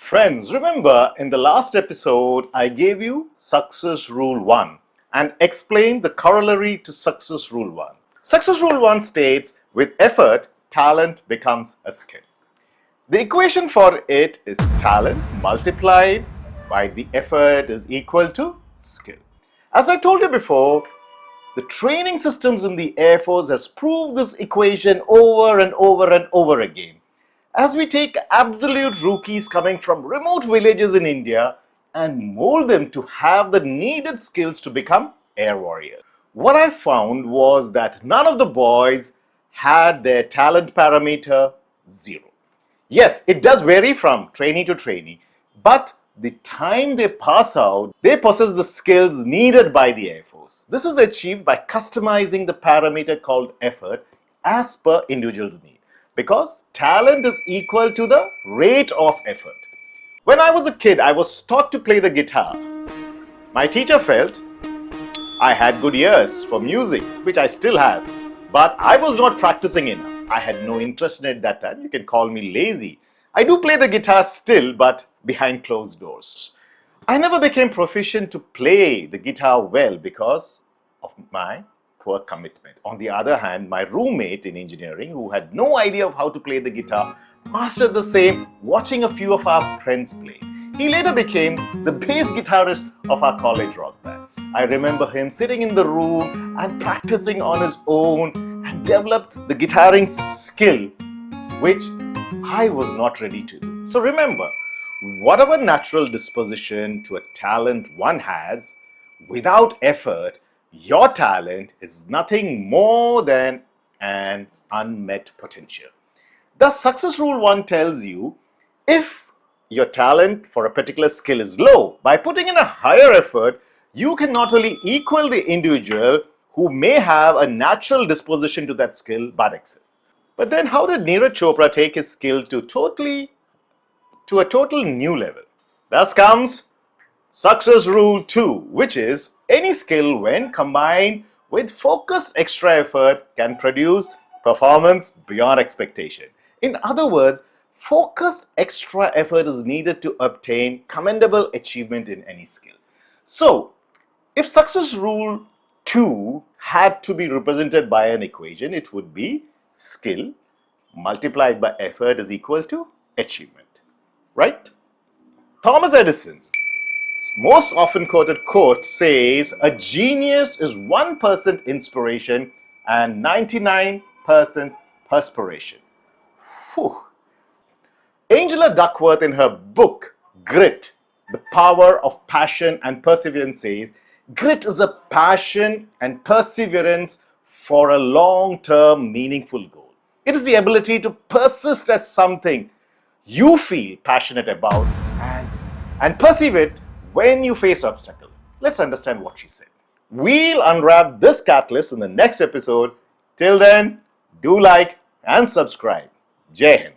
Friends, remember in the last episode, I gave you Success Rule 1 and explained the corollary to Success Rule 1. Success Rule 1 states, with effort, talent becomes a skill. The equation for it is talent multiplied by the effort is equal to skill. As I told you before, the training systems in the Air Force has proved this equation over and over and over again. As we take absolute rookies coming from remote villages in India and mold them to have the needed skills to become air warriors. What I found was that none of the boys had their talent parameter 0. Yes, it does vary from trainee to trainee, but the time they pass out, they possess the skills needed by the Air Force. This is achieved by customizing the parameter called effort as per individual's need, because talent is equal to the rate of effort. When I was a kid, I was taught to play the guitar. My teacher felt I had good ears for music, which I still have, but I was not practicing enough. I had no interest in it that time. You can call me lazy. I do play the guitar still, but behind closed doors. I never became proficient to play the guitar well because of my poor commitment. On the other hand, my roommate in engineering, who had no idea of how to play the guitar, mastered the same watching a few of our friends play. He later became the bass guitarist of our college rock band. I remember him sitting in the room and practicing on his own and developed the guitaring skill, which I was not ready to do. So remember, whatever natural disposition to a talent one has, without effort, your talent is nothing more than an unmet potential. Thus, Success Rule 1 tells you, if your talent for a particular skill is low, by putting in a higher effort, you can not only equal the individual who may have a natural disposition to that skill but excel. But then how did Neeraj Chopra take his skill to a total new level? Thus comes Success Rule 2, which is any skill when combined with focused extra effort can produce performance beyond expectation. In other words, focused extra effort is needed to obtain commendable achievement in any skill. So, if Success Rule 2 had to be represented by an equation, it would be skill multiplied by effort is equal to achievement, right? Thomas Edison's most often quoted quote says, a genius is 1% inspiration and 99% perspiration. Whew. Angela Duckworth in her book, Grit, The Power of Passion and Perseverance says, grit is a passion and perseverance for a long-term meaningful goal. It is the ability to persist at something you feel passionate about and perceive it when you face obstacles. Let's understand what she said. We'll unwrap this catalyst in the next episode. Till then, do like and subscribe. Jai Hind.